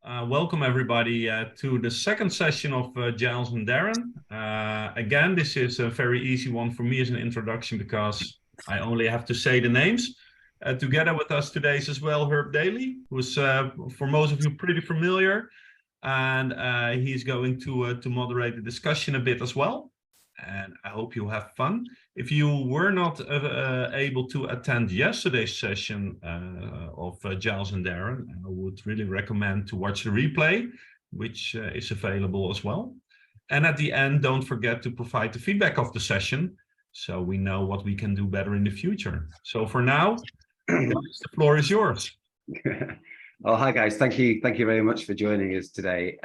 Welcome everybody to the second session of Giles and Darren. Again, this is a very easy one for me as an introduction because I only have to say the names. Together with us today is as well Herb Daly, who's for most of you pretty familiar, and he's going to moderate the discussion a bit as well. And I hope you have fun. If you were not able to attend yesterday's session of Giles and Darren, I would really recommend to watch the replay, which is available as well. And at the end, don't forget to provide the feedback of the session so we know what we can do better in the future. So for now, the floor is yours. Oh, hi guys. Thank you very much for joining us today.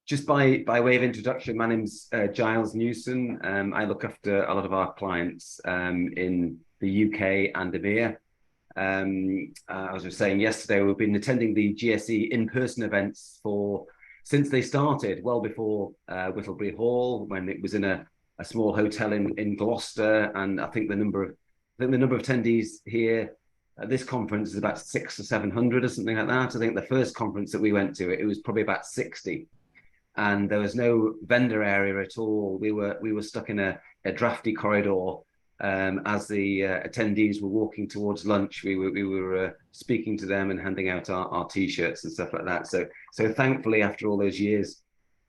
Just by way of introduction, my name's Giles Newson. I look after a lot of our clients in the UK and EMEA. I was just saying yesterday, we've been attending the GSE in-person events since they started, well before Whittlebury Hall, when it was in a small hotel in Gloucester. And I think the number of attendees here at this conference is about 600 or 700 or something like that. I think the first conference that we went to, it was probably about 60. And there was no vendor area at all. We were stuck in a drafty corridor as the attendees were walking towards lunch. We were speaking to them and handing out our T-shirts and stuff like that. So thankfully, after all those years,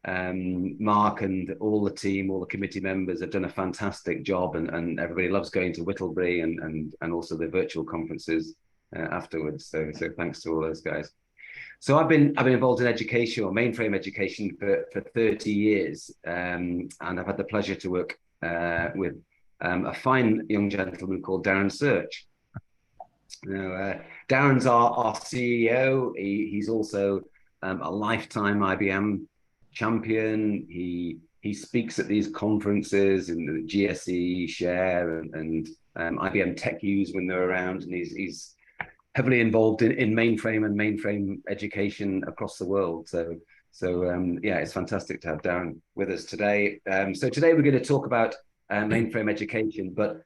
Mark and all the team, all the committee members have done a fantastic job, and everybody loves going to Whittlebury and also the virtual conferences afterwards. So thanks to all those guys. So I've been involved in education, or mainframe education, for 30 years, and I've had the pleasure to work with a fine young gentleman called Darren Search. Now, Darren's our CEO. He's also a lifetime IBM champion. He speaks at these conferences in the GSE, Share, and IBM Tech Use when they're around, and he's heavily involved in mainframe and mainframe education across the world. So yeah, it's fantastic to have Darren with us today. So today we're going to talk about mainframe education, but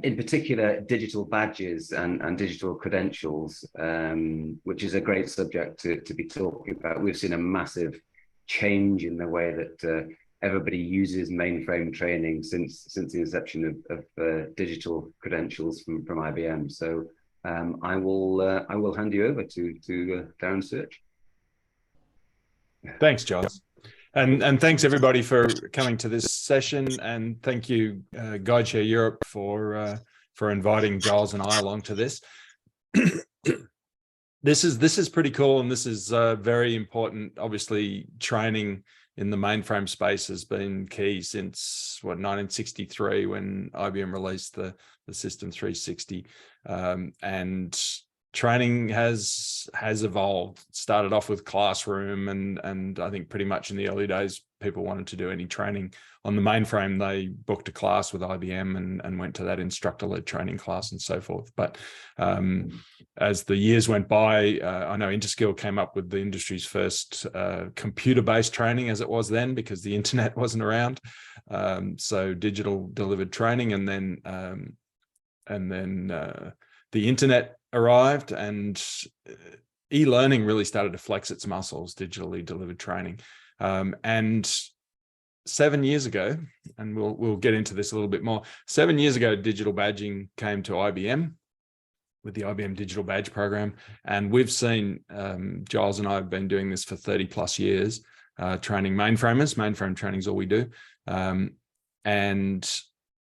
in particular digital badges and digital credentials, which is a great subject to be talking about. We've seen a massive change in the way that everybody uses mainframe training since the inception of digital credentials from IBM. So I will hand you over to Darren Search. Thanks, Giles, and thanks everybody for coming to this session, and thank you, GuideShare Europe, for inviting Giles and I along to this. This is pretty cool, and this is very important. Obviously, training in the mainframe space has been key since 1963, when IBM released the System 360, and training has evolved. It started off with classroom, and I think pretty much in the early days, people wanted to do any training on the mainframe, they booked a class with IBM and went to that instructor-led training class and so forth. But as the years went by, I know Interskill came up with the industry's first computer-based training, as it was then, because the internet wasn't around. So digital delivered training, and then the internet arrived, and e-learning really started to flex its muscles, digitally delivered training. And 7 years ago, and we'll get into this a little bit more, 7 years ago, digital badging came to IBM with the IBM Digital Badge Program. And we've seen, Giles and I have been doing this for 30 plus years, training mainframers. Mainframe training is all we do. And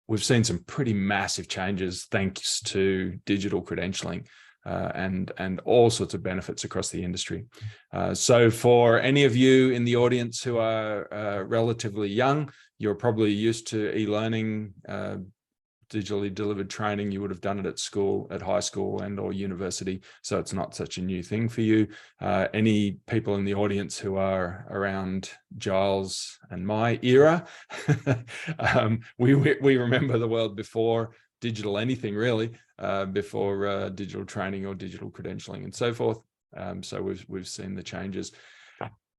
we've seen some pretty massive changes thanks to digital credentialing. And all sorts of benefits across the industry. So for any of you in the audience who are relatively young, you're probably used to e-learning, digitally delivered training. You would have done it at school, at high school and or university. So it's not such a new thing for you. Any people in the audience who are around Giles and my era, we remember the world before digital anything really, before digital training or digital credentialing and so forth. So we've seen the changes.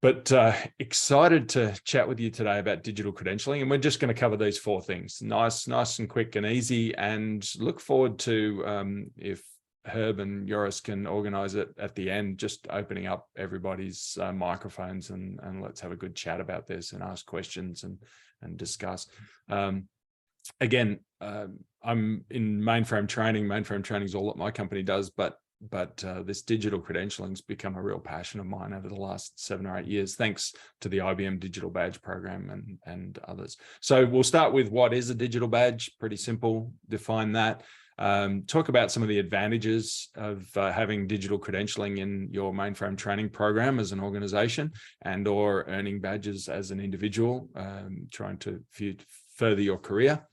But excited to chat with you today about digital credentialing, and we're just going to cover these four things. Nice and quick and easy, and look forward to if Herb and Joris can organize it at the end, just opening up everybody's microphones and let's have a good chat about this and ask questions and discuss. Again, I'm in mainframe training. Mainframe training is all that my company does, but this digital credentialing's become a real passion of mine over the last 7 or 8 years, thanks to the IBM Digital Badge program and others. So we'll start with what is a digital badge. Pretty simple, define that. Talk about some of the advantages of having digital credentialing in your mainframe training program as an organization, and or earning badges as an individual, trying to further your career.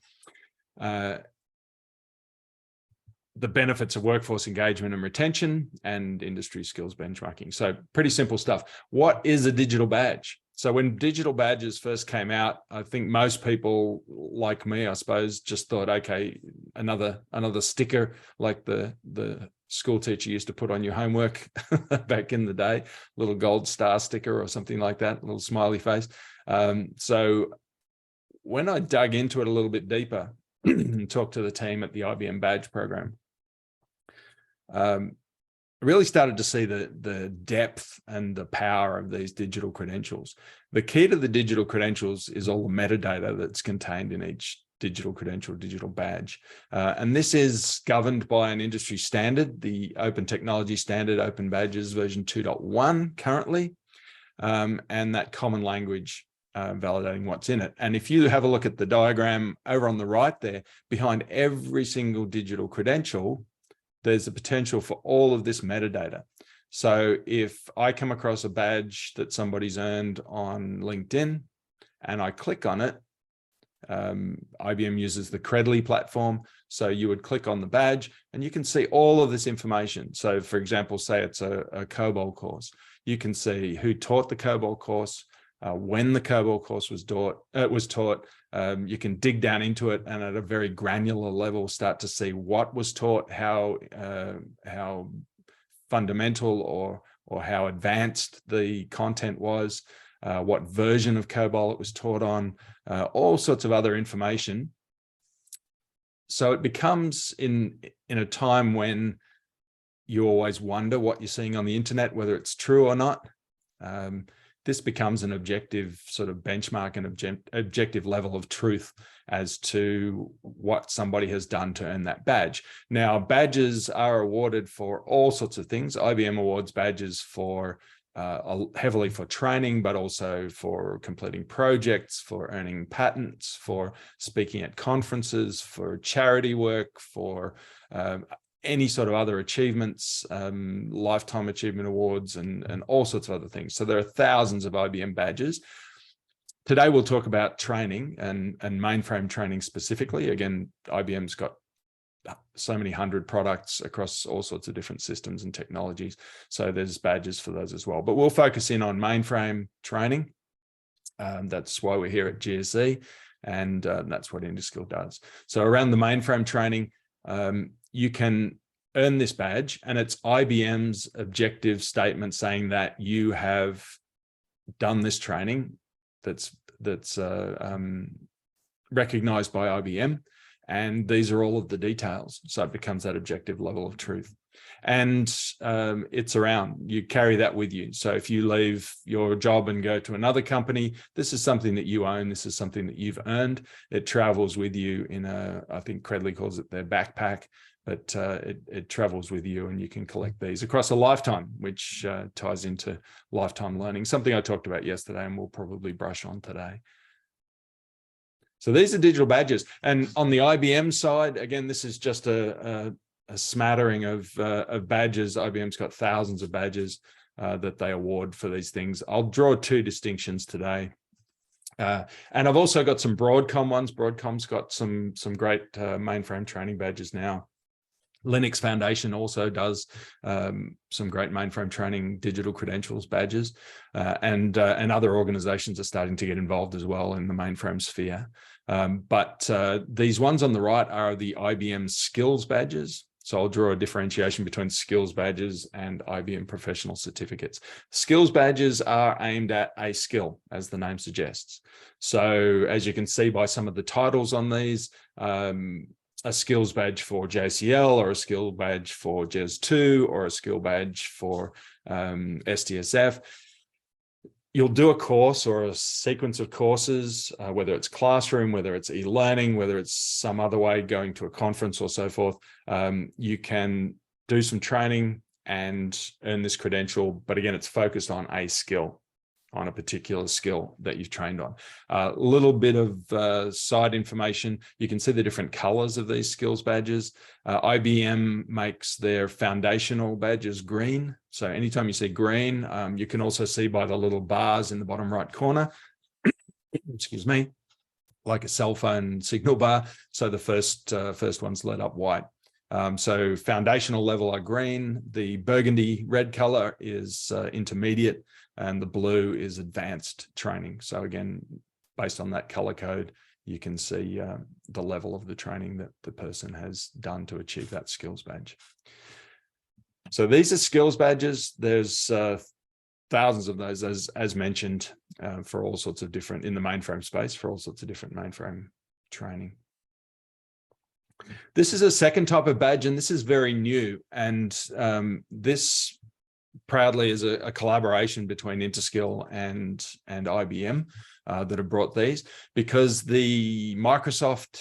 The benefits of workforce engagement and retention, and industry skills benchmarking. So pretty simple stuff. What is a digital badge? So when digital badges first came out, I think most people like me, I suppose, just thought, okay, another sticker like the school teacher used to put on your homework back in the day, little gold star sticker or something like that, a little smiley face. So when I dug into it a little bit deeper and talked to the team at the IBM Badge program, I really started to see the depth and the power of these digital credentials. The key to the digital credentials is all the metadata that's contained in each digital credential, digital badge. And this is governed by an industry standard, the Open Technology Standard, Open Badges version 2.1 currently, and that common language validating what's in it. And if you have a look at the diagram over on the right there, behind every single digital credential, there's a potential for all of this metadata. So if I come across a badge that somebody's earned on LinkedIn and I click on it, IBM uses the Credly platform. So you would click on the badge and you can see all of this information. So for example, say it's a COBOL course. You can see who taught the COBOL course, when the COBOL course was taught. You can dig down into it and at a very granular level start to see what was taught, how fundamental or how advanced the content was, what version of COBOL it was taught on, all sorts of other information. So it becomes in a time when you always wonder what you're seeing on the internet, whether it's true or not. This becomes an objective sort of benchmark and objective level of truth as to what somebody has done to earn that badge. Now, badges are awarded for all sorts of things. IBM awards badges for heavily for training, but also for completing projects, for earning patents, for speaking at conferences, for charity work, for any sort of other achievements, lifetime achievement awards, and all sorts of other things. So there are thousands of IBM badges. Today, we'll talk about training and mainframe training specifically. Again, IBM's got so many hundred products across all sorts of different systems and technologies. So there's badges for those as well. But we'll focus in on mainframe training. That's why we're here at GSE, and that's what InduSkill does. So around the mainframe training, you can earn this badge, and it's IBM's objective statement saying that you have done this training that's recognized by IBM, and these are all of the details. So it becomes that objective level of truth. And it's around, you carry that with you. So if you leave your job and go to another company, this is something that you own. This is something that you've earned. It travels with you in I think Credly calls it their backpack, but it travels with you, and you can collect these across a lifetime, which ties into lifetime learning, something I talked about yesterday and we'll probably brush on today. So these are digital badges. And on the IBM side, again, this is just a smattering of badges. IBM's got thousands of badges that they award for these things. I'll draw two distinctions today. And I've also got some Broadcom ones. Broadcom's got some great mainframe training badges now. Linux Foundation also does some great mainframe training digital credentials badges, and other organizations are starting to get involved as well in the mainframe sphere. But these ones on the right are the IBM skills badges. So I'll draw a differentiation between skills badges and IBM professional certificates. Skills badges are aimed at a skill, as the name suggests. So as you can see by some of the titles on these, a skills badge for JCL, or a skill badge for JES2, or a skill badge for STSF. You'll do a course or a sequence of courses, whether it's classroom, whether it's e-learning, whether it's some other way, going to a conference or so forth. You can do some training and earn this credential, but again, it's focused on a skill, on a particular skill that you've trained on. A little bit of side information. You can see the different colors of these skills badges. IBM makes their foundational badges green. So anytime you see green, you can also see by the little bars in the bottom right corner, excuse me, like a cell phone signal bar. So the first one's lit up white. So foundational level are green. The burgundy red color is intermediate, and the blue is advanced training. So again, based on that color code, you can see the level of the training that the person has done to achieve that skills badge. So these are skills badges. There's thousands of those, as mentioned, for all sorts of different, in the mainframe space, for all sorts of different mainframe training. This is a second type of badge, and this is very new. And this proudly is a collaboration between Interskill and IBM that have brought these, because the Microsoft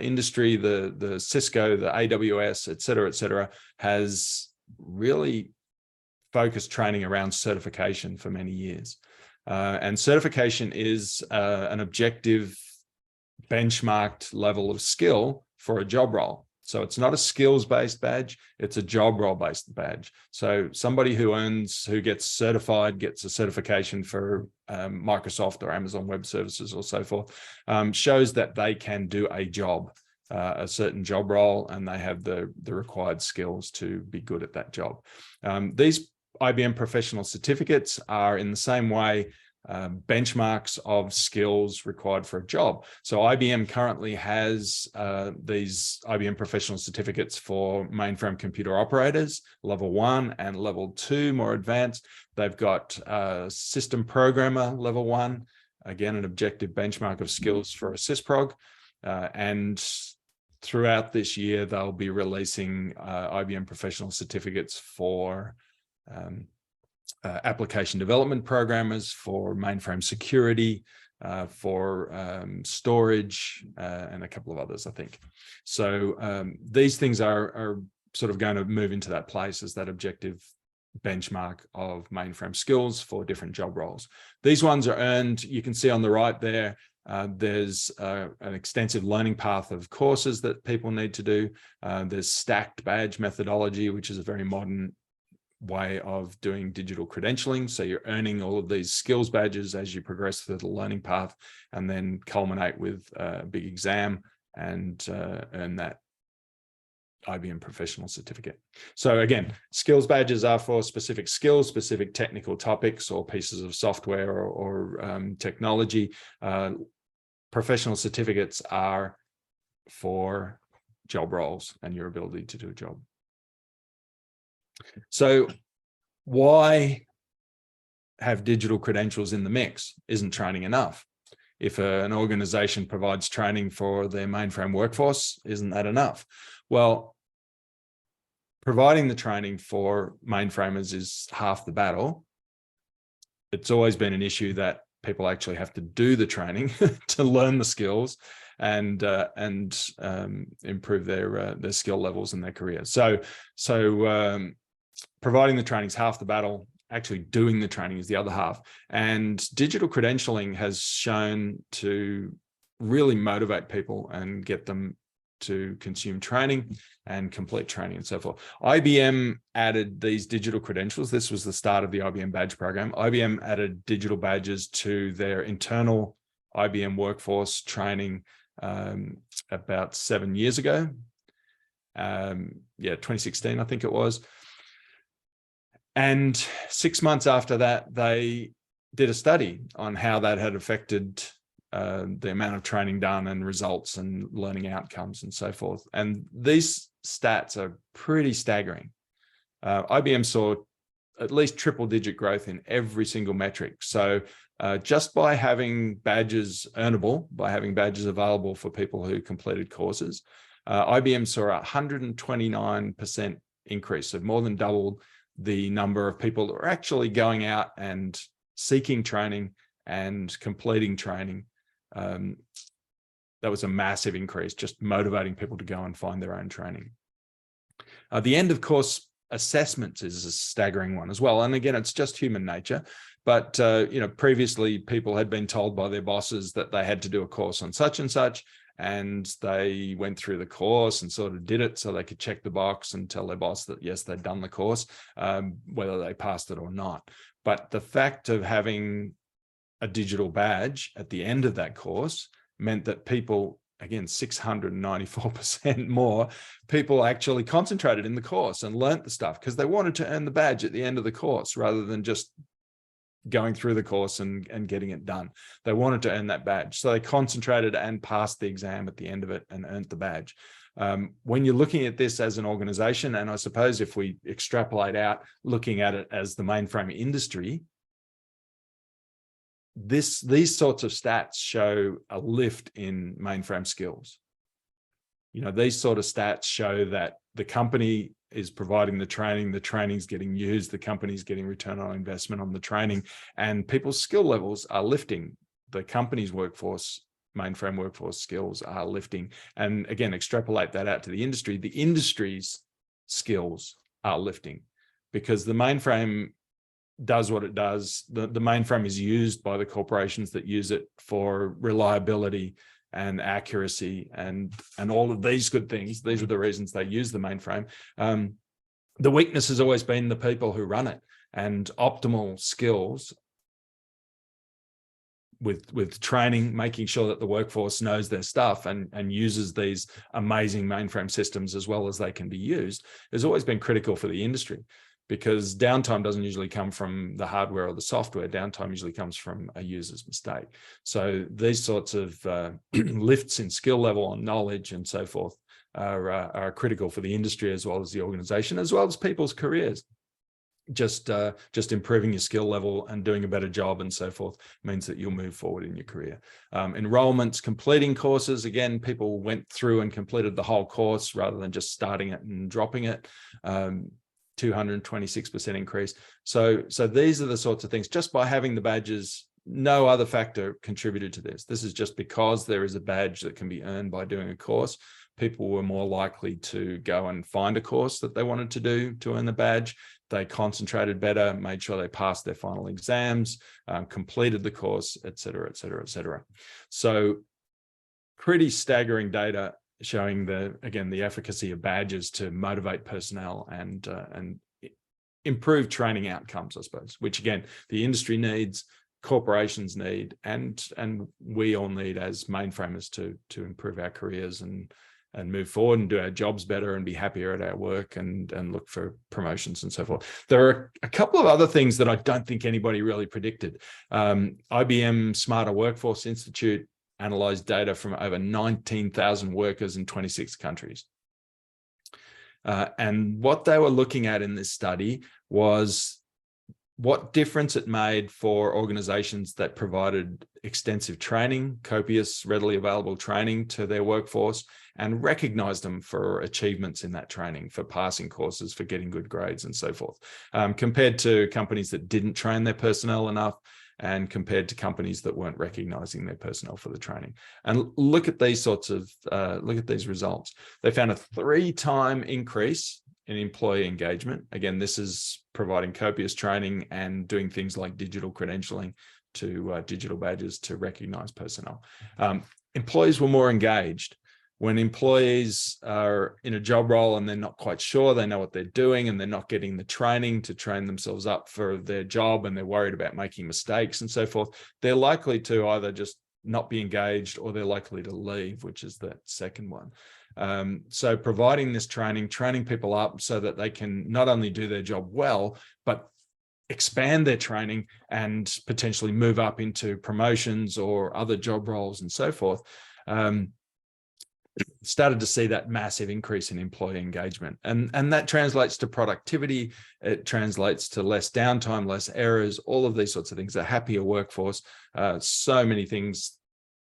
industry, the Cisco, the AWS, et cetera, has really focused training around certification for many years. And certification is an objective, benchmarked level of skill for a job role. So it's not a skills-based badge, it's a job role-based badge. So somebody who gets certified, gets a certification for Microsoft or Amazon Web Services or so forth, shows that they can do a job, a certain job role, and they have the required skills to be good at that job. These IBM professional certificates are in the same way benchmarks of skills required for a job. So IBM currently has these IBM professional certificates for mainframe computer operators, level 1 and level 2, more advanced. They've got system programmer, level 1, again, an objective benchmark of skills for a sysprog. And throughout this year, they'll be releasing IBM professional certificates for application development programmers, for mainframe security, for storage, and a couple of others, I think. So these things are sort of going to move into that place as that objective benchmark of mainframe skills for different job roles. These ones are earned, you can see on the right there, there's an extensive learning path of courses that people need to do. There's stacked badge methodology, which is a very modern way of doing digital credentialing. So you're earning all of these skills badges as you progress through the learning path, and then culminate with a big exam and earn that IBM professional certificate. So again, skills badges are for specific skills, specific technical topics or pieces of software or technology. Professional certificates are for job roles and your ability to do a job. So why have digital credentials in the mix? Isn't training enough? If an organization provides training for their mainframe workforce, isn't that enough? Well, providing the training for mainframers is half the battle. It's always been an issue that people actually have to do the training to learn the skills and improve their skill levels in their career. So providing the training is half the battle. Actually doing the training is the other half. And digital credentialing has shown to really motivate people and get them to consume training and complete training and so forth. IBM added these digital credentials. This was the start of the IBM badge program. IBM added digital badges to their internal IBM workforce training about 7 years ago. 2016, I think it was. And 6 months after that, they did a study on how that had affected the amount of training done and results and learning outcomes and so forth. And these stats are pretty staggering. IBM saw at least triple-digit growth in every single metric. So just by having badges earnable, by having badges available for people who completed courses, IBM saw a 129% increase, so more than doubled the number of people that were actually going out and seeking training and completing training. That was a massive increase, just motivating people to go and find their own training. The end of course assessments is a staggering one as well. And again, it's just human nature. But previously people had been told by their bosses that they had to do a course on such and such, and they went through the course and sort of did it so they could check the box and tell their boss that yes, they'd done the course, whether they passed it or not. But the fact of having a digital badge at the end of that course meant that people, again, 694% more people actually concentrated in the course and learnt the stuff because they wanted to earn the badge at the end of the course rather than just going through the course and getting it done. They wanted to earn that badge. So they concentrated and passed the exam at the end of it and earned the badge. When you're looking at this as an organization, and I suppose if we extrapolate out, looking at it as the mainframe industry, these sorts of stats show a lift in mainframe skills. These sort of stats show that the company is providing the training's getting used, the company's getting return on investment on the training, and people's skill levels are lifting. The company's mainframe workforce skills are lifting. And again, extrapolate that out to the industry's skills are lifting because the mainframe does what it does. The mainframe is used by the corporations that use it for reliability and accuracy and all of these good things. These are the reasons they use the mainframe. The weakness has always been the people who run it, and optimal skills with training, making sure that the workforce knows their stuff and uses these amazing mainframe systems as well as they can be used, has always been critical for the industry. Because downtime doesn't usually come from the hardware or the software. Downtime usually comes from a user's mistake. So these sorts of lifts in skill level and knowledge and so forth are critical for the industry as well as the organization, as well as people's careers. Just improving your skill level and doing a better job and so forth means that you'll move forward in your career. Enrollments, completing courses, again, people went through and completed the whole course rather than just starting it and dropping it. 226% increase. So these are the sorts of things. Just by having the badges, no other factor contributed to this. This is just because there is a badge that can be earned by doing a course. People were more likely to go and find a course that they wanted to do to earn the badge. They concentrated better, made sure they passed their final exams, completed the course, et cetera, et cetera, et cetera. So pretty staggering data showing the efficacy of badges to motivate personnel and improve training outcomes, I suppose, which again, the industry needs, corporations need, and we all need as mainframers to improve our careers and move forward and do our jobs better and be happier at our work and look for promotions and so forth. There are a couple of other things that I don't think anybody really predicted. IBM Smarter Workforce Institute analyzed data from over 19,000 workers in 26 countries. And what they were looking at in this study was what difference it made for organizations that provided extensive training, copious, readily available training to their workforce, and recognized them for achievements in that training, for passing courses, for getting good grades and so forth, compared to companies that didn't train their personnel enough, and compared to companies that weren't recognizing their personnel for the training. And look at these sorts of, look at these results. They found a 3-time increase in employee engagement. Again, this is providing copious training and doing things like digital credentialing to digital badges to recognize personnel. Employees were more engaged. When employees are in a job role and they're not quite sure, they know what they're doing and they're not getting the training to train themselves up for their job and they're worried about making mistakes and so forth, they're likely to either just not be engaged or they're likely to leave, which is the second one. So providing this training people up so that they can not only do their job well, but expand their training and potentially move up into promotions or other job roles and so forth. Started to see that massive increase in employee engagement. And that translates to productivity. It translates to less downtime, less errors, all of these sorts of things, a happier workforce, so many things,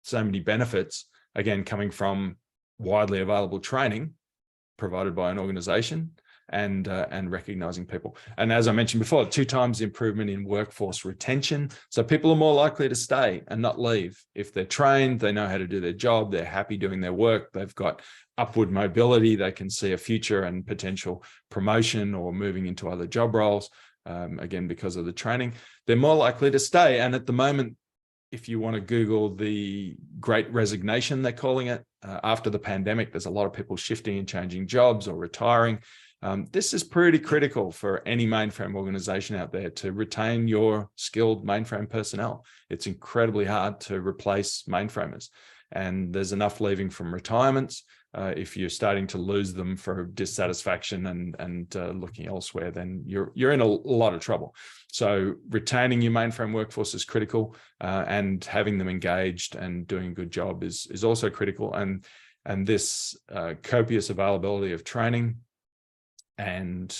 so many benefits, again, coming from widely available training provided by an organization, and recognizing people. And as I mentioned before, 2 times the improvement in workforce retention. So people are more likely to stay and not leave. If they're trained, they know how to do their job, they're happy doing their work, they've got upward mobility, they can see a future and potential promotion or moving into other job roles, again, because of the training, they're more likely to stay. And at the moment, if you want to Google the Great Resignation, they're calling it, after the pandemic, there's a lot of people shifting and changing jobs or retiring. This is pretty critical for any mainframe organization out there to retain your skilled mainframe personnel. It's incredibly hard to replace mainframers, and there's enough leaving from retirements. If you're starting to lose them for dissatisfaction and looking elsewhere, then you're in a lot of trouble. So retaining your mainframe workforce is critical, and having them engaged and doing a good job is also critical. And this copious availability of training and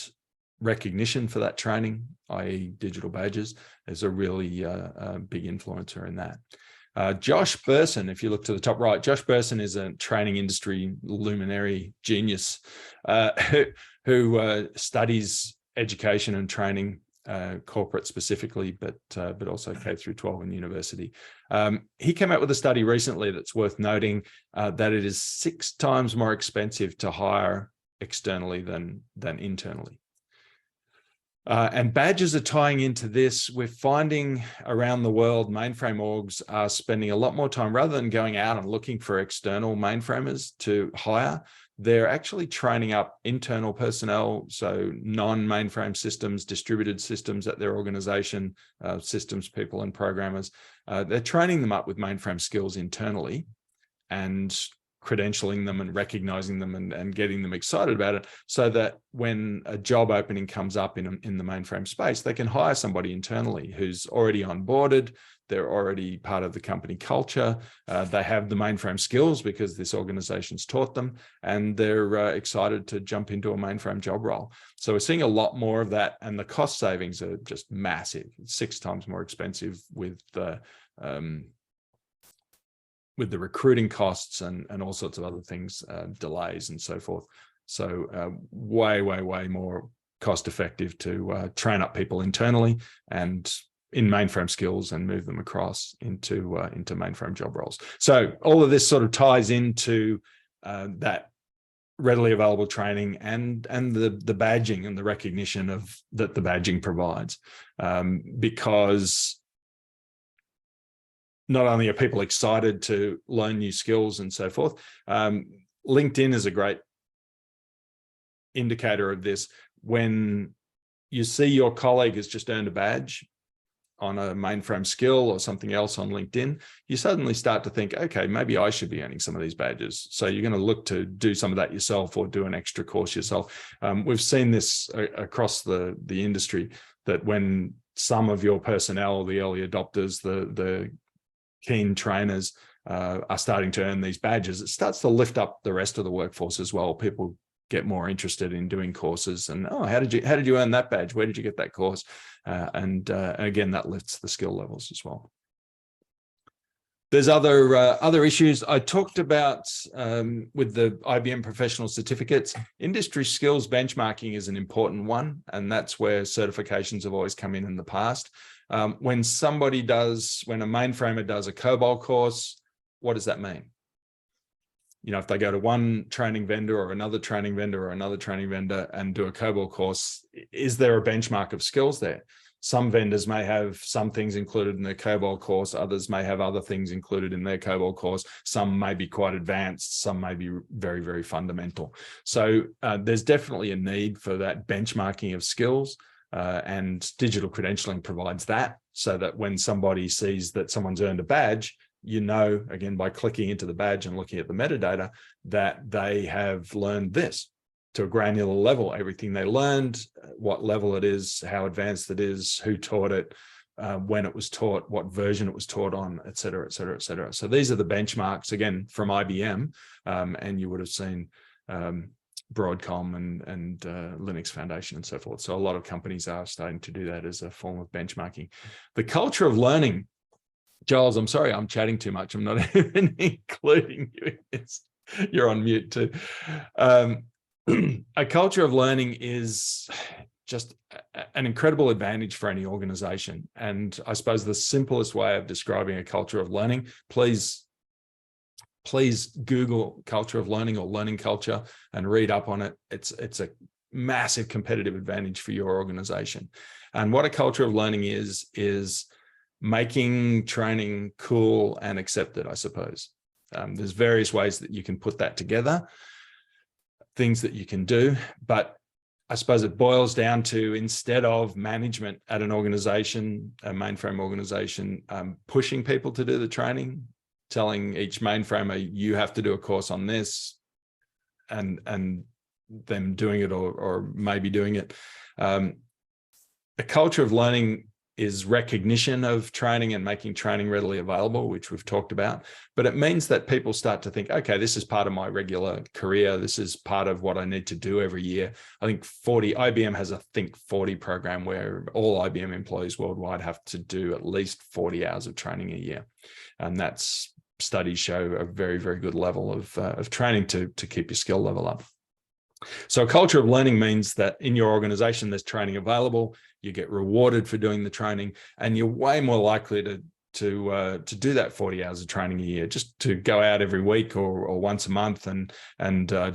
recognition for that training, i.e. digital badges, is a really big influencer in that. Josh Burson, if you look to the top right, Josh Burson is a training industry luminary genius who studies education and training, corporate specifically, but also K through 12 and university. He came out with a study recently that's worth noting, that it is 6 times more expensive to hire externally than internally. And badges are tying into this. We're finding around the world, mainframe orgs are spending a lot more time, rather than going out and looking for external mainframers to hire, they're actually training up internal personnel, so non-mainframe systems, distributed systems at their organization, systems people and programmers. They're training them up with mainframe skills internally and credentialing them and recognizing them and getting them excited about it, so that when a job opening comes up in the mainframe space, they can hire somebody internally who's already onboarded, they're already part of the company culture, they have the mainframe skills because this organization's taught them, and they're excited to jump into a mainframe job role. So we're seeing a lot more of that, and the cost savings are just massive. It's 6 times more expensive with the recruiting costs and all sorts of other things, delays and so forth. So way more cost effective to train up people internally and in mainframe skills and move them across into mainframe job roles. So all of this sort of ties into that readily available training and the badging and the recognition of that the badging provides, because not only are people excited to learn new skills and so forth, LinkedIn is a great indicator of this. When you see your colleague has just earned a badge on a mainframe skill or something else on LinkedIn, you suddenly start to think, okay, maybe I should be earning some of these badges. So you're going to look to do some of that yourself or do an extra course yourself. We've seen this across the industry, that when some of your personnel, the early adopters, the keen trainers are starting to earn these badges, it starts to lift up the rest of the workforce as well. People get more interested in doing courses and, oh, how did you earn that badge? Where did you get that course? And again, that lifts the skill levels as well. There's other issues I talked about with the IBM professional certificates. Industry skills benchmarking is an important one, and that's where certifications have always come in the past. When a mainframer does a COBOL course, what does that mean? You know, if they go to one training vendor or another training vendor or another training vendor and do a COBOL course, is there a benchmark of skills there? Some vendors may have some things included in their COBOL course, others may have other things included in their COBOL course, some may be quite advanced, some may be very, very fundamental. So there's definitely a need for that benchmarking of skills. And digital credentialing provides that, so that when somebody sees that someone's earned a badge, you know, again, by clicking into the badge and looking at the metadata, that they have learned this to a granular level, everything they learned, what level it is, how advanced it is, who taught it, when it was taught, what version it was taught on, et cetera, et cetera, et cetera. So these are the benchmarks, again, from IBM, and you would have seen Broadcom and Linux Foundation and so forth. So a lot of companies are starting to do that as a form of benchmarking. The culture of learning. Giles, I'm sorry, I'm chatting too much. I'm not even including you in this. You're on mute too. A culture of learning is just an incredible advantage for any organization. And I suppose the simplest way of describing a culture of learning, please Google culture of learning or learning culture and read up on it. It's a massive competitive advantage for your organization. And what a culture of learning is making training cool and accepted, I suppose. There's various ways that you can put that together, things that you can do, but I suppose it boils down to, instead of management at an organization, a mainframe organization, pushing people to do the training, telling each mainframer, you have to do a course on this, and them doing it or maybe doing it. A culture of learning is recognition of training and making training readily available, which we've talked about. But it means that people start to think, okay, this is part of my regular career. This is part of what I need to do every year. I think IBM has a Think 40 program where all IBM employees worldwide have to do at least 40 hours of training a year. And that's, studies show, a very, very good level of training to keep your skill level up. So a culture of learning means that in your organization, there's training available, you get rewarded for doing the training, and you're way more likely to do that 40 hours of training a year, just to go out every week or once a month and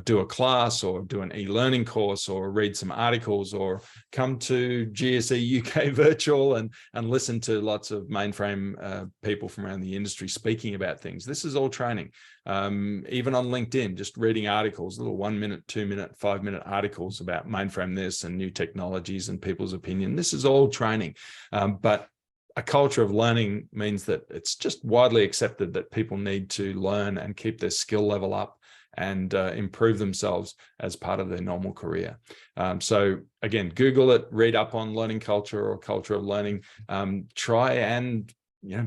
do a class or do an e-learning course or read some articles or come to GSE UK virtual and listen to lots of mainframe people from around the industry speaking about things. This is all training. Even on LinkedIn, just reading articles, little 1 minute, 2 minute, 5 minute articles about mainframe this and new technologies and people's opinion. This is all training. But a culture of learning means that it's just widely accepted that people need to learn and keep their skill level up and improve themselves as part of their normal career. So again, Google it, read up on learning culture or culture of learning. Try and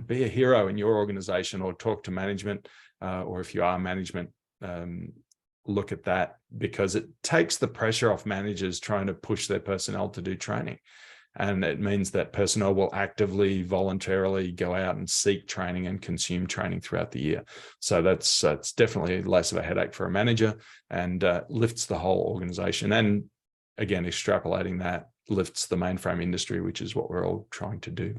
be a hero in your organization, or talk to management, or if you are management, look at that, because it takes the pressure off managers trying to push their personnel to do training. And it means that personnel will actively, voluntarily go out and seek training and consume training throughout the year. So that's definitely less of a headache for a manager, and lifts the whole organization. And again, extrapolating that lifts the mainframe industry, which is what we're all trying to do.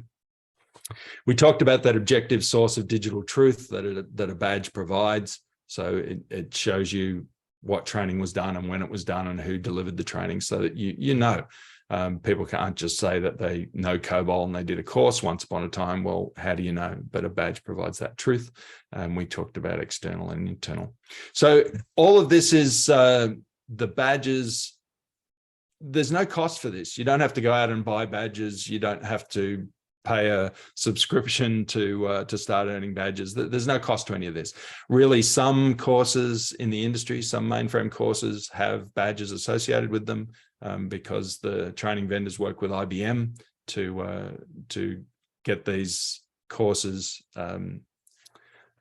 We talked about that objective source of digital truth that a badge provides. So it shows you what training was done and when it was done and who delivered the training, so that you know. People can't just say that they know COBOL and they did a course once upon a time. Well, how do you know? But a badge provides that truth. And we talked about external and internal. So all of this is the badges. There's no cost for this. You don't have to go out and buy badges. You don't have to pay a subscription to start earning badges. There's no cost to any of this. Really, some courses in the industry, some mainframe courses, have badges associated with them, because the training vendors work with IBM to get these courses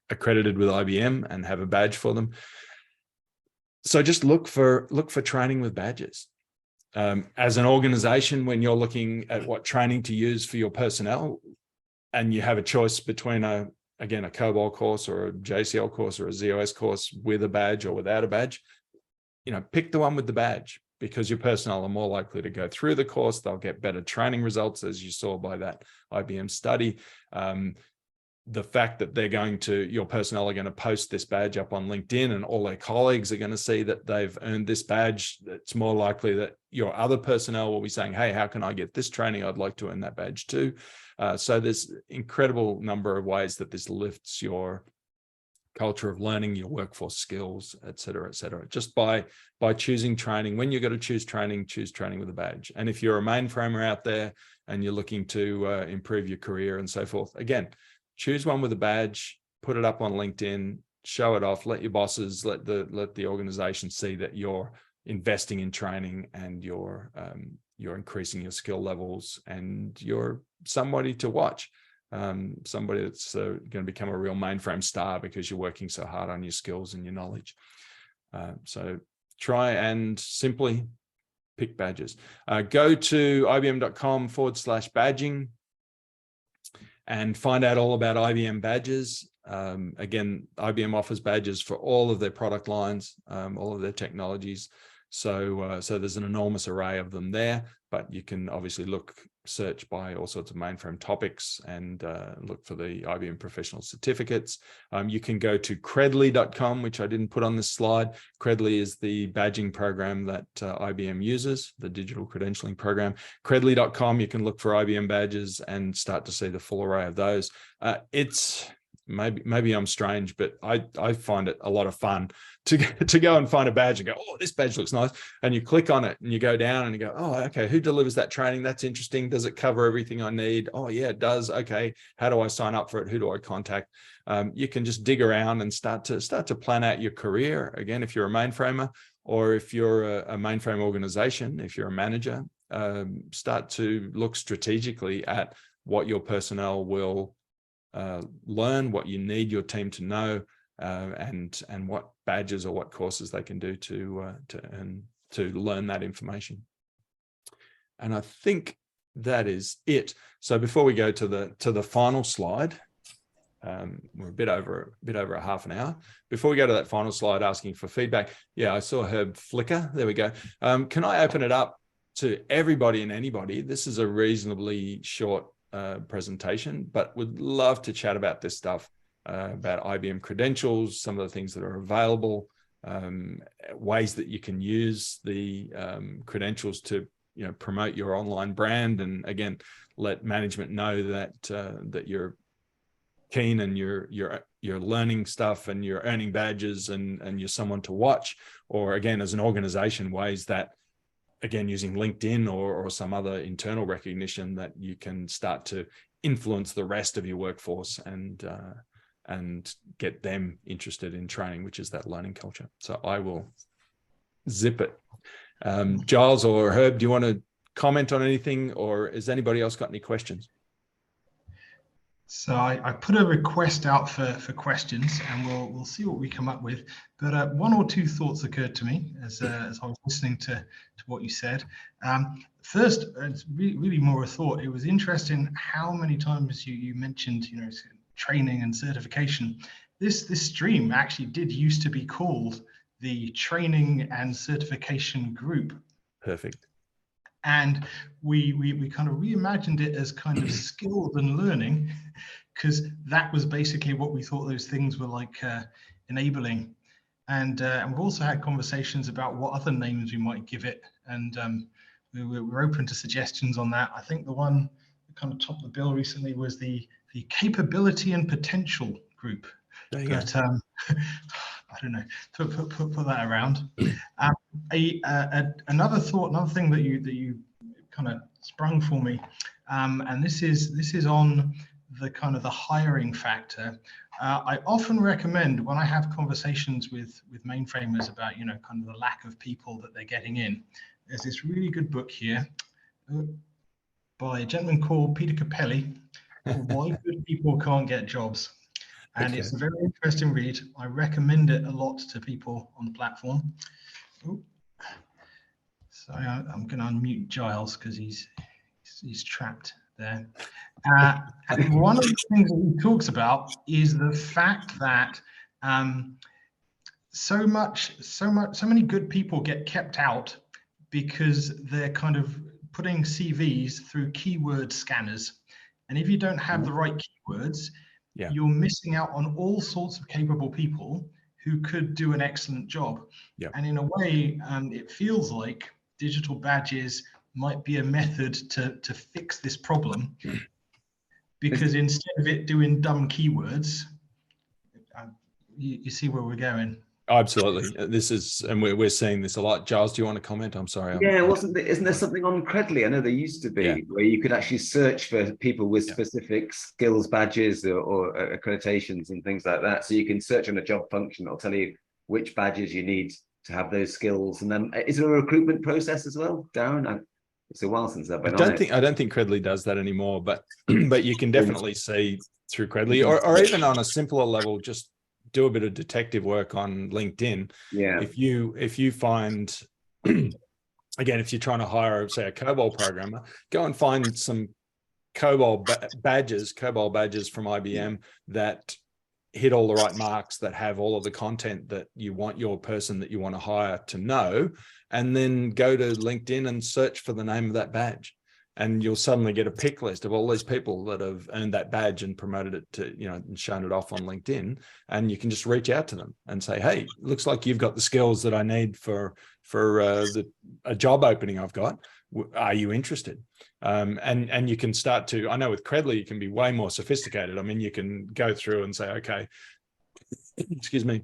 accredited with IBM and have a badge for them. So just look for training with badges. As an organization, when you're looking at what training to use for your personnel, and you have a choice between a COBOL course or a JCL course or a ZOS course with a badge or without a badge, pick the one with the badge, because your personnel are more likely to go through the course. They'll get better training results, as you saw by that IBM study. The fact that your personnel are going to post this badge up on LinkedIn, and all their colleagues are going to see that they've earned this badge, it's more likely that your other personnel will be saying, hey, how can I get this training? I'd like to earn that badge too. So there's incredible number of ways that this lifts your culture of learning, your workforce skills, et cetera, just by choosing training. When you're going to choose training with a badge. And if you're a mainframer out there and you're looking to improve your career and so forth, again, choose one with a badge, put it up on LinkedIn, show it off, let your bosses, let the organization see that you're investing in training and you're increasing your skill levels, and you're somebody to watch. Somebody that's going to become a real mainframe star because you're working so hard on your skills and your knowledge. So try and simply pick badges. Go to ibm.com/badging and find out all about IBM badges. Again, IBM offers badges for all of their product lines, all of their technologies. So there's an enormous array of them there, but you can obviously search by all sorts of mainframe topics and look for the IBM professional certificates. You can go to credly.com, which I didn't put on this slide. Credly is the badging program that IBM uses, the digital credentialing program. Credly.com, you can look for IBM badges and start to see the full array of those. It's maybe I'm strange, but I find it a lot of fun to go and find a badge and go, oh, this badge looks nice. And you click on it and you go down and you go, oh, okay, who delivers that training? That's interesting. Does it cover everything I need? Oh yeah, it does. Okay. How do I sign up for it? Who do I contact? You can just dig around and start to plan out your career. Again, if you're a mainframer, or if you're a mainframe organization, if you're a manager, start to look strategically at what your personnel will learn, what you need your team to know, and what badges or what courses they can do to learn that information. And I think that is it. So before we go to the final slide, we're a bit over a half an hour. Before we go to that final slide, asking for feedback. Yeah, I saw Herb flicker. There we go. Can I open it up to everybody and anybody? This is a reasonably short presentation, but would love to chat about this stuff, about IBM credentials, some of the things that are available, ways that you can use the credentials to promote your online brand, and again, let management know that that you're keen and you're learning stuff and you're earning badges and you're someone to watch, or again, as an organization, ways that, again, using LinkedIn or some other internal recognition, that you can start to influence the rest of your workforce and get them interested in training, which is that learning culture. So I will zip it. Giles or Herb, do you want to comment on anything, or has anybody else got any questions? So I put a request out for questions, and we'll see what we come up with. But one or two thoughts occurred to me as I was listening to what you said. First, it's really more a thought. It was interesting how many times you mentioned training and certification. This stream actually did used to be called the Training and Certification Group. Perfect. And we kind of reimagined it as kind of skills and learning, because that was basically what we thought those things were like enabling. And we've also had conversations about what other names we might give it. And we're open to suggestions on that. I think the one that kind of topped the bill recently was the Capability and Potential Group. There you But go. I don't know, put that around. Another thing that you kind of sprung for me, and this is on the kind of the hiring factor. I often recommend, when I have conversations with mainframers about kind of the lack of people that they're getting in, there's this really good book here by a gentleman called Peter Capelli, called Why Good People Can't Get Jobs. And It's a very interesting read. I recommend it a lot to people on the platform. Ooh. Sorry, I'm going to unmute Giles because he's trapped there. And one of the things that he talks about is the fact that so many good people get kept out because they're kind of putting CVs through keyword scanners. And if you don't have the right keywords, you're missing out on all sorts of capable people who could do an excellent job. And in a way, it feels like digital badges might be a method to fix this problem, because instead of it doing dumb keywords, you see where we're going. Absolutely. This is, and we're seeing this a lot. Giles, do you want to comment? I'm sorry. Isn't there something on Credly? I know there used to be where you could actually search for people with specific skills badges or accreditations and things like that. So you can search on a job function. It'll tell you which badges you need to have those skills. And then is there a recruitment process as well, Darren? It's a while since I've been on it. I don't think Credly does that anymore, but you can definitely see through Credly, or even on a simpler level, just do a bit of detective work on LinkedIn. If you find, again, if you're trying to hire, say, a COBOL programmer, go and find some COBOL badges from IBM that hit all the right marks, that have all of the content that you want your person that you want to hire to know, and then go to LinkedIn and search for the name of that badge. And you'll suddenly get a pick list of all these people that have earned that badge and promoted it to, and shown it off on LinkedIn. And you can just reach out to them and say, hey, looks like you've got the skills that I need for a job opening I've got. Are you interested? And you can start to, I know with Credly, you can be way more sophisticated. I mean, you can go through and say, okay, excuse me,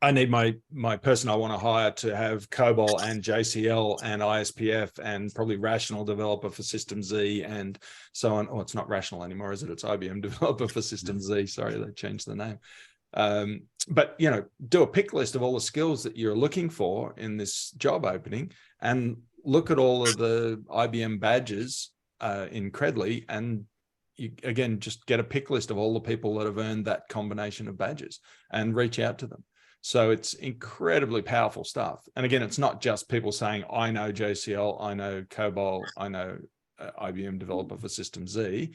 I need my person I want to hire to have COBOL and JCL and ISPF and probably Rational Developer for System Z and so on. Oh, it's not Rational anymore, is it? It's IBM Developer for System Z. Sorry, they changed the name. But, do a pick list of all the skills that you're looking for in this job opening, and look at all of the IBM badges in Credly, and you, again, just get a pick list of all the people that have earned that combination of badges and reach out to them. So it's incredibly powerful stuff. And again, it's not just people saying, I know JCL, I know COBOL, I know IBM Developer for System Z.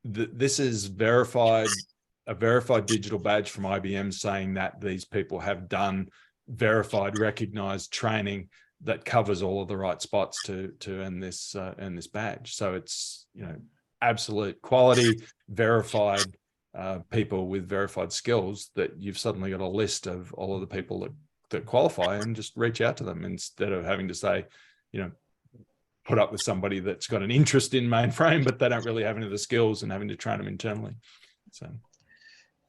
This is a verified digital badge from IBM saying that these people have done verified, recognized training that covers all of the right spots to earn this badge. So it's, absolute quality, verified people with verified skills, that you've suddenly got a list of all of the people that qualify, and just reach out to them instead of having to say, put up with somebody that's got an interest in mainframe, but they don't really have any of the skills, and having to train them internally. So.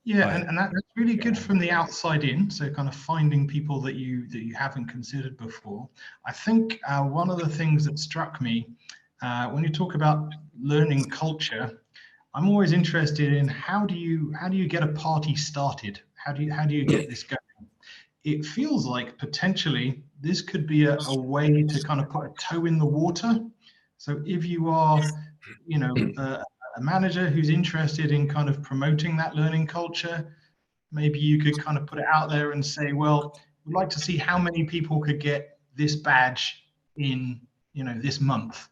Yeah, and that's really good from the outside in. So kind of finding people that you haven't considered before. I think one of the things that struck me when you talk about learning culture, I'm always interested in how do you get a party started? How do you get this going? It feels like potentially this could be a way to kind of put a toe in the water. So if you are, a manager who's interested in kind of promoting that learning culture, maybe you could kind of put it out there and say, well, we'd like to see how many people could get this badge in, this month.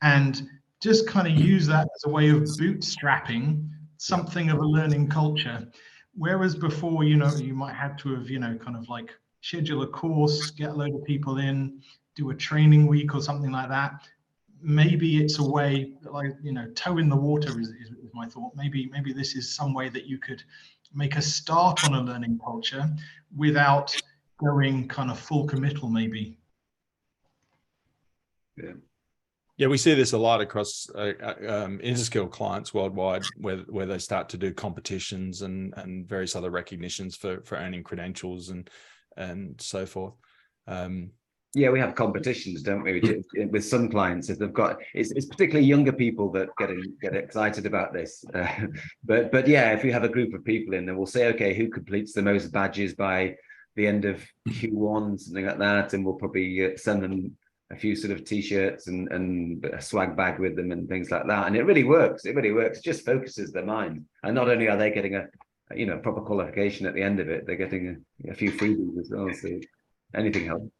And just kind of use that as a way of bootstrapping something of a learning culture. Whereas before, you might have to have, kind of like schedule a course, get a load of people in, do a training week or something like that. Maybe it's a way, like, toe in the water is my thought. Maybe this is some way that you could make a start on a learning culture without going kind of full committal, maybe. Yeah, we see this a lot across interskill clients worldwide, where they start to do competitions and various other recognitions for earning credentials and so forth. Yeah, we have competitions, don't we, with some clients? If they've got, it's particularly younger people that get excited about this. But yeah, if you have a group of people in, then we'll say, okay, who completes the most badges by the end of Q1, something like that, and we'll probably send them a few sort of t-shirts and a swag bag with them and things like that. And it really works. It just focuses their mind. And not only are they getting a proper qualification at the end of it, they're getting a few freebies as well. So anything helps.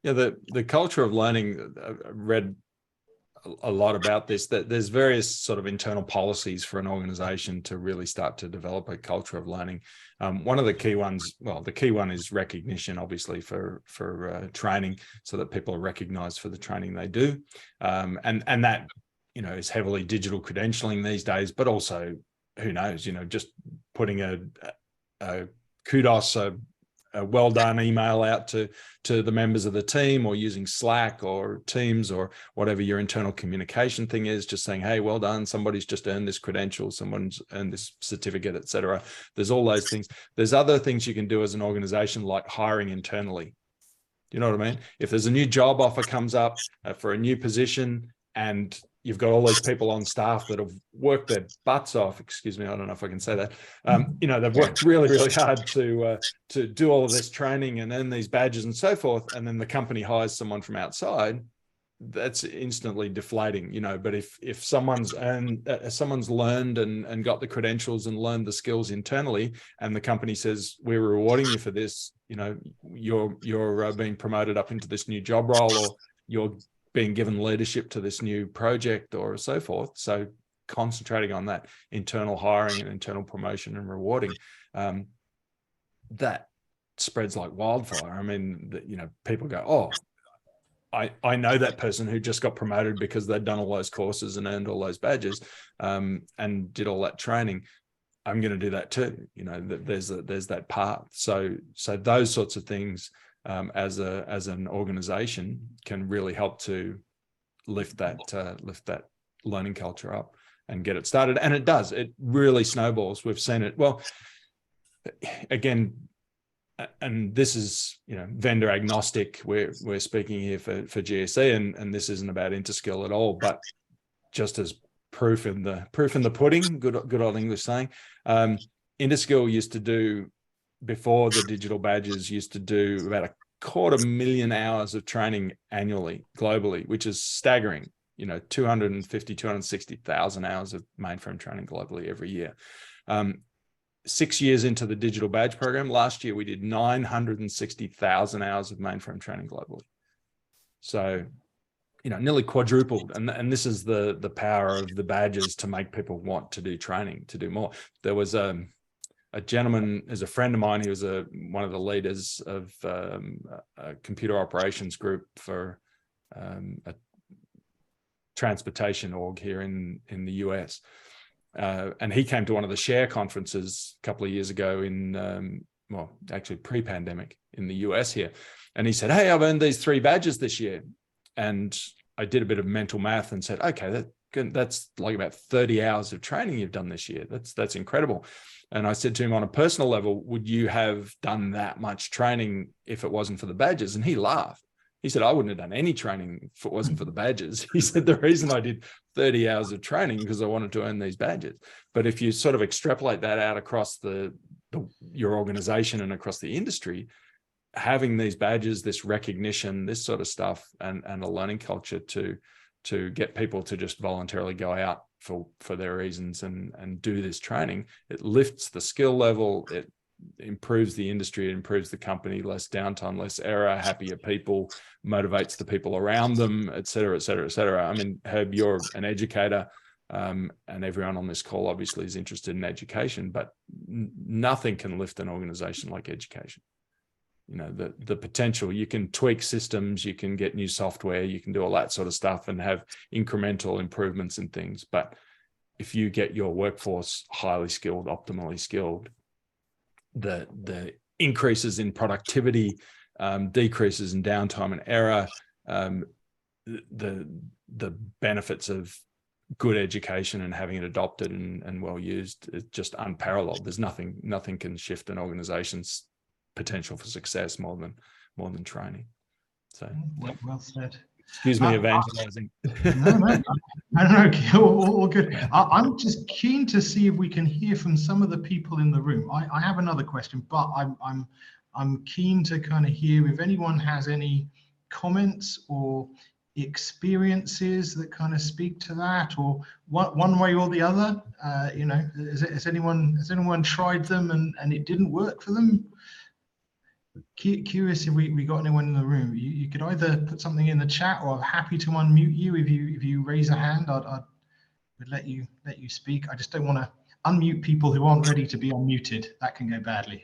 Yeah, the culture of learning, I read a lot about this, that there's various sort of internal policies for an organization to really start to develop a culture of learning. One of the key ones, the key one is recognition, obviously, for training, so that people are recognized for the training they do. And that, is heavily digital credentialing these days, but also, who knows, just putting a kudos, a well done email out to the members of the team, or using Slack or Teams or whatever your internal communication thing is, just saying, hey, well done, somebody's just earned this credential, someone's earned this certificate, etc. There's all those things. There's other things you can do as an organization, like hiring internally. You know what I mean? If there's a new job offer comes up for a new position, and you've got all these people on staff that have worked their butts off, excuse me, I don't know if I can say that, they've worked really, really hard to do all of this training and earn these badges and so forth, and then the company hires someone from outside, that's instantly deflating, But if someone's learned and got the credentials and learned the skills internally, and the company says, we're rewarding you for this, you're being promoted up into this new job role, or you're being given leadership to this new project or so forth. So concentrating on that internal hiring and internal promotion and rewarding, that spreads like wildfire. I mean, you know, people go, oh, I know that person who just got promoted because they'd done all those courses and earned all those badges, and did all that training. I'm going to do that too. You know, there's that path. So those sorts of things, as an organization, can really help to lift that learning culture up and get it started. And it does. It really snowballs. We've seen it. Well, again, and this is, you know, vendor agnostic. We're speaking here for GSE, and this isn't about Interskill at all, but just as proof in the pudding, good old English saying. Interskill used to do, before the digital badges, used to do about 250,000 hours of training annually globally, which is staggering. You know, 250,000-260,000 hours of mainframe training globally every year. 6 years into the digital badge program, last year we did 960,000 hours of mainframe training globally. So, you know, nearly quadrupled. And this is the power of the badges to make people want to do training, to do more. There was a gentleman, as a friend of mine, he was one of the leaders of a computer operations group for a transportation org here in the US. And he came to one of the share conferences a couple of years ago in, well, actually pre-pandemic in the US here. And he said, hey, I've earned these 3 badges this year. And I did a bit of mental math and said, okay, that's like about 30 hours of training you've done this year. That's incredible. And I said to him, on a personal level, would you have done that much training if it wasn't for the badges? And he laughed. He said, I wouldn't have done any training if it wasn't for the badges. He said, the reason I did 30 hours of training because I wanted to earn these badges. But if you sort of extrapolate that out across your organization and across the industry, having these badges, this recognition, this sort of stuff, and a learning culture to get people to just voluntarily go out for their reasons and do this training, it lifts the skill level, it improves the industry, it improves the company, less downtime, less error, happier people, motivates the people around them, et cetera, et cetera, et cetera. I mean, Herb, you're an educator, and everyone on this call obviously is interested in education, but nothing can lift an organization like education. You know, the potential, you can tweak systems, you can get new software, you can do all that sort of stuff and have incremental improvements in things. But if you get your workforce highly skilled, optimally skilled, the increases in productivity, decreases in downtime and error, the benefits of good education and having it adopted and well used is just unparalleled. There's nothing can shift an organization's potential for success more than training. So well said. Excuse me, evangelizing. No, all good. I'm just keen to see if we can hear from some of the people in the room. I have another question, but I'm keen to kind of hear if anyone has any comments or experiences that kind of speak to that, or one way or the other. You know, has anyone tried them and it didn't work for them? Curious if we got anyone in the room. You could either put something in the chat, or I'm happy to unmute you if you raise a hand. I would let you speak. I just don't want to unmute people who aren't ready to be unmuted. That can go badly.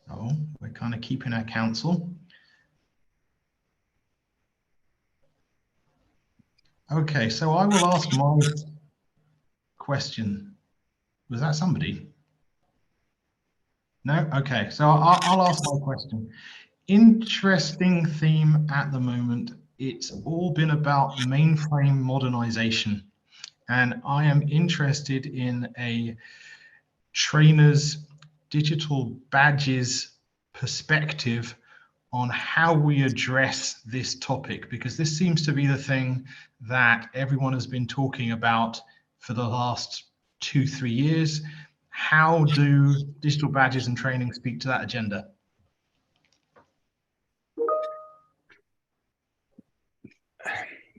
So we're kind of keeping our counsel. Okay, so I will ask my question. Was that somebody? No? Okay, so I'll ask my question. Interesting theme at the moment. It's all been about mainframe modernization. And I am interested in a trainer's digital badges perspective on how we address this topic, because this seems to be the thing that everyone has been talking about for the last 2-3 years. How do digital badges and training speak to that agenda?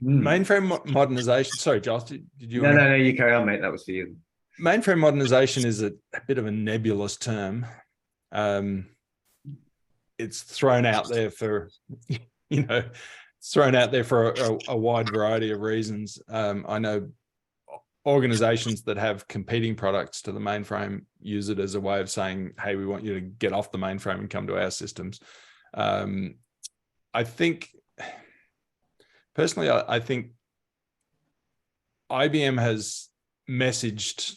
Mainframe modernization. Sorry, Giles, did you? No, you carry on, mate. That was for you. Mainframe modernization is a bit of a nebulous term. It's thrown out there for, you know, thrown out there for a wide variety of reasons. I know organizations that have competing products to the mainframe use it as a way of saying, hey, we want you to get off the mainframe and come to our systems. I think, personally, I think IBM has messaged,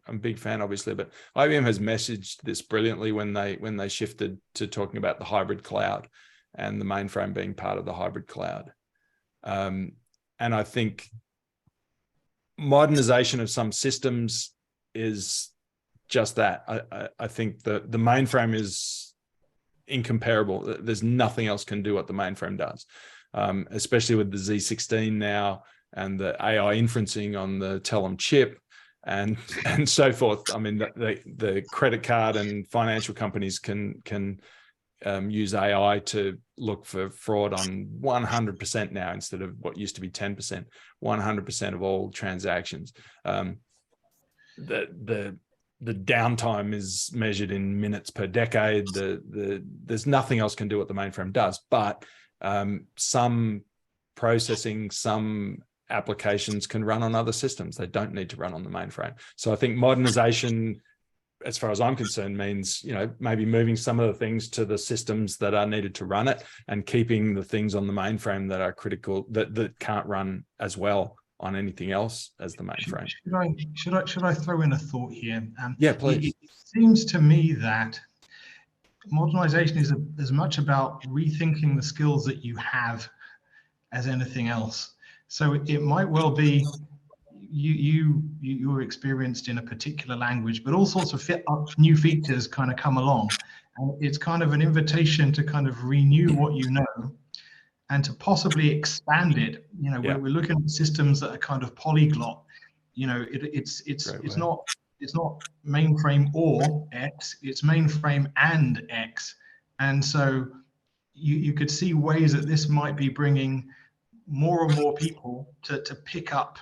I'm a big fan, obviously, but IBM has messaged this brilliantly when they shifted to talking about the hybrid cloud and the mainframe being part of the hybrid cloud. And I think modernization of some systems is just that. I think the mainframe is incomparable. There's nothing else can do what the mainframe does, especially with the Z16 now and the AI inferencing on the Telum chip and so forth. I mean, the credit card and financial companies can use AI to look for fraud on 100% now instead of what used to be 10%, 100% of all transactions. The downtime is measured in minutes per decade. There's nothing else can do what the mainframe does, but some processing, some applications can run on other systems. They don't need to run on the mainframe. So I think modernization, as far as I'm concerned, means, you know, maybe moving some of the things to the systems that are needed to run it and keeping the things on the mainframe that are critical, that can't run as well on anything else as the mainframe. Should I throw in a thought here? Yeah, please. It seems to me that modernization is as much about rethinking the skills that you have as anything else. So it might well be you're experienced in a particular language, but all sorts of new features kind of come along, and it's kind of an invitation to kind of renew what you know and to possibly expand it. You know, we're looking at systems that are kind of polyglot. You know, it's not mainframe or X, it's mainframe and X. And so you could see ways that this might be bringing more and more people to pick up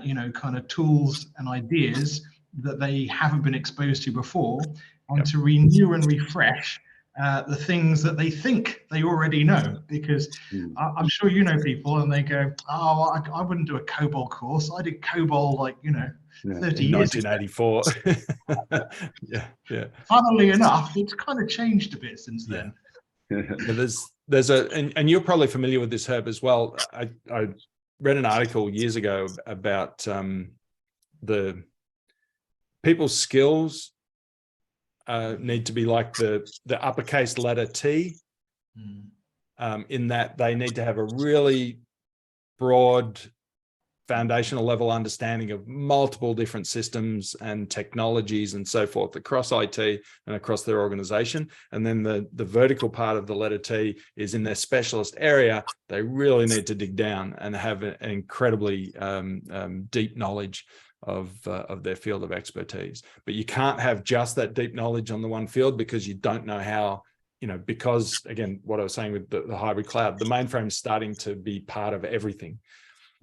you know, kind of tools and ideas that they haven't been exposed to before, and to renew and refresh the things that they think they already know. Because I'm sure you know people and they go, oh, I wouldn't do a COBOL course. I did COBOL, like, you know, 30 years 1984. Yeah. Funnily enough, it's kind of changed a bit since then. There's and you're probably familiar with this, Herb, as well. I read an article years ago about the people's skills need to be like the uppercase letter T, in that they need to have a really broad foundational level understanding of multiple different systems and technologies and so forth across IT and across their organization. And then the vertical part of the letter T is in their specialist area. They really need to dig down and have an incredibly deep knowledge of their field of expertise. But you can't have just that deep knowledge on the one field, because you don't know how, you know, because again, what I was saying with the hybrid cloud, the mainframe is starting to be part of everything.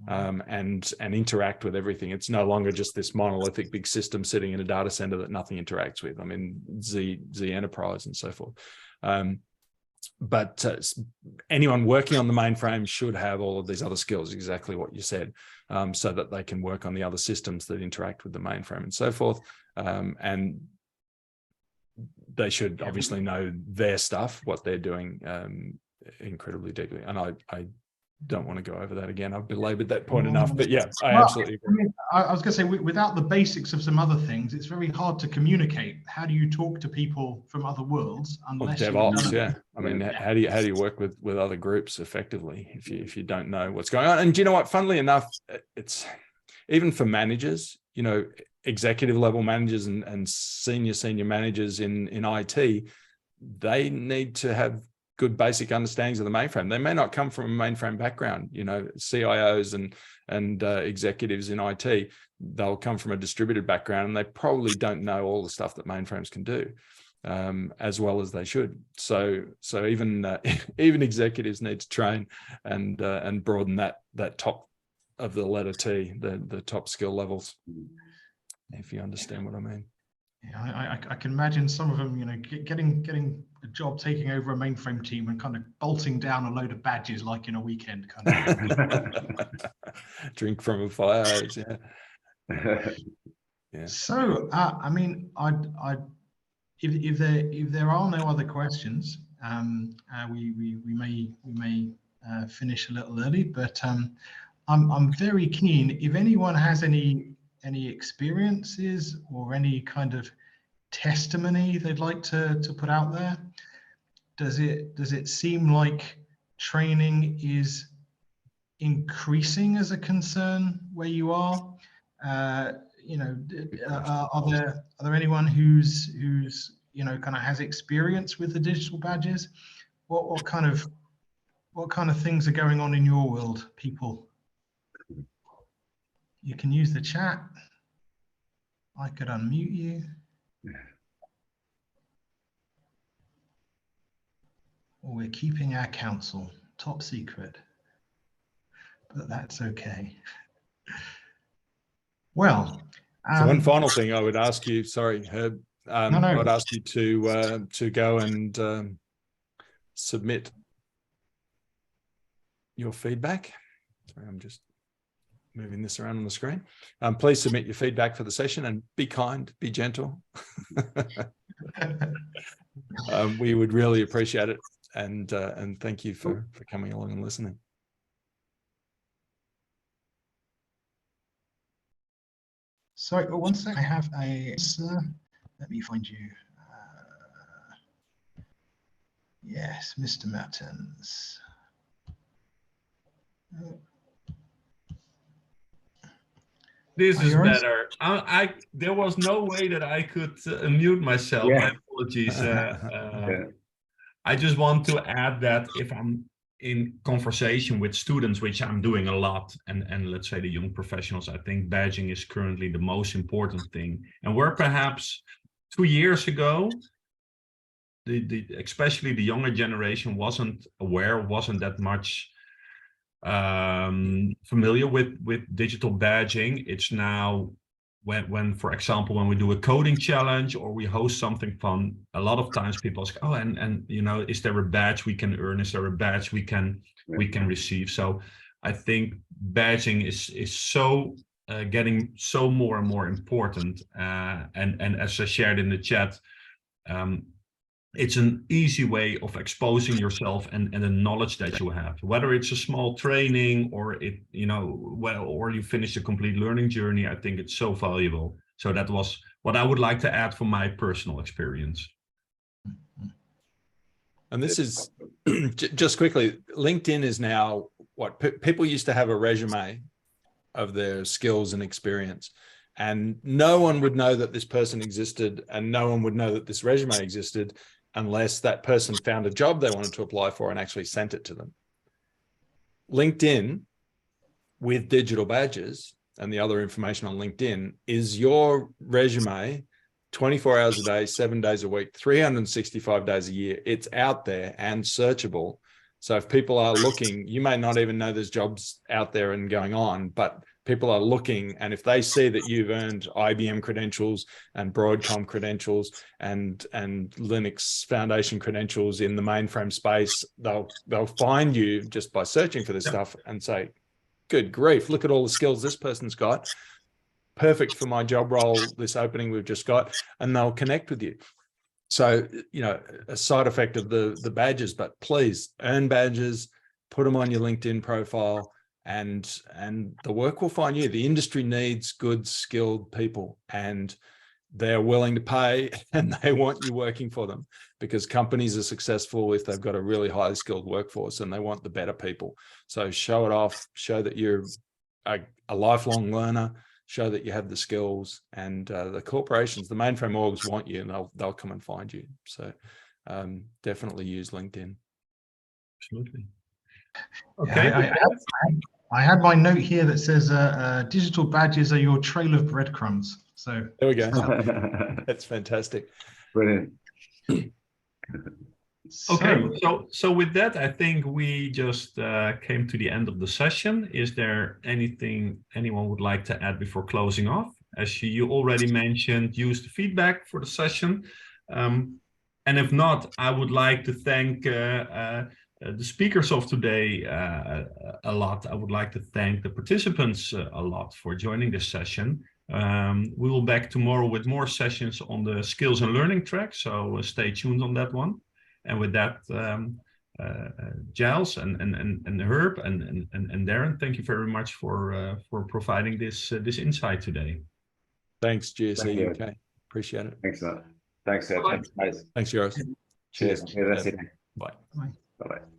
And interact with everything. It's no longer just this monolithic big system sitting in a data center that nothing interacts with. I mean, Z Enterprise and so forth. But anyone working on the mainframe should have all of these other skills, exactly what you said, so that they can work on the other systems that interact with the mainframe and so forth. And they should obviously know their stuff, what they're doing incredibly deeply. And I don't want to go over that again. I've belabored that point enough, but yeah, I absolutely agree. I mean, I was going to say, without the basics of some other things, it's very hard to communicate. How do you talk to people from other worlds unless DevOps? Yeah, I mean, how do you work with other groups effectively if you don't know what's going on? And do you know what? Funnily enough, it's even for managers, you know, executive level managers and senior managers in IT, they need to have good basic understandings of the mainframe. They may not come from a mainframe background, you know, CIOs and executives in IT, they'll come from a distributed background and they probably don't know all the stuff that mainframes can do as well as they should. So even executives need to train and broaden that top of the letter T, the top skill levels, if you understand what I mean. Yeah, I can imagine some of them, you know, getting job taking over a mainframe team and kind of bolting down a load of badges like in a weekend kind of. Drink from a fire hose, yeah. Yeah. So, I mean, if there are no other questions, we may finish a little early, but I'm very keen if anyone has any experiences or any kind of testimony they'd like to put out there. Does it seem like training is increasing as a concern where you are? You know, are there anyone who's you know, kind of has experience with the digital badges? What kind of things are going on in your world, people? You can use the chat. I could unmute you. Or we're keeping our counsel top secret, but that's okay. Well, so one final thing I would ask you, sorry, Herb, no. I would ask you to go and submit your feedback. Sorry, I'm just moving this around on the screen. Please submit your feedback for the session and be kind, be gentle. We would really appreciate it, and thank you for coming along and listening. Sorry, one sec. I have a. Let me find you. Yes, Mr. Mertens. This is better. There was no way that I could unmute myself. Yeah. My apologies. I just want to add that if I'm in conversation with students, which I'm doing a lot, and let's say the young professionals, I think badging is currently the most important thing. And where perhaps 2 years ago, especially the younger generation wasn't aware, wasn't that much familiar with digital badging. It's now when for example, when we do a coding challenge or we host something fun, a lot of times people ask, oh, and you know, is there a badge we can earn? Is there a badge we can receive? So I think badging is so getting so more and more important, and as I shared in the chat, it's an easy way of exposing yourself and the knowledge that you have, whether it's a small training or it, you know, well, or you finish a complete learning journey. I think it's so valuable. So that was what I would like to add from my personal experience. And this is just quickly, LinkedIn is now what people used to have a resume of their skills and experience, and no one would know that this person existed, and no one would know that this resume existed unless that person found a job they wanted to apply for and actually sent it to them. LinkedIn, with digital badges and the other information on LinkedIn, is your resume 24 hours a day, 7 days a week, 365 days a year. It's out there and searchable. So if people are looking, you may not even know there's jobs out there and going on, but people are looking, and if they see that you've earned IBM credentials and Broadcom credentials and Linux Foundation credentials in the mainframe space, they'll find you just by searching for this stuff and say, good grief, look at all the skills this person's got. Perfect for my job role, this opening we've just got, and they'll connect with you. So, you know, a side effect of the badges, but please earn badges, put them on your LinkedIn profile, and the work will find you. The industry needs good, skilled people, and they're willing to pay, and they want you working for them, because companies are successful if they've got a really highly skilled workforce, and they want the better people. So show it off, show that you're a lifelong learner, show that you have the skills, and the corporations, the mainframe orgs want you, and they'll come and find you. So definitely use LinkedIn. Absolutely. Okay. Yeah, I had my note here that says digital badges are your trail of breadcrumbs. So there we go. That's fantastic. Brilliant. Okay, so with that, I think we just came to the end of the session. Is there anything anyone would like to add before closing off? As you already mentioned, use the feedback for the session. And if not, I would like to thank the speakers of today a lot. I would like to thank the participants a lot for joining this session. We will be back tomorrow with more sessions on the skills and learning track, so stay tuned on that one. And with that, Giles and Herb and Darren, thank you very much for providing this insight today. Thanks, GSE Thank you. UK. Appreciate it. Thanks a lot. Thanks, Ed. Thanks, guys. Thanks, Joris. Cheers. Have a good rest of your day. Bye. Bye. Bye-bye.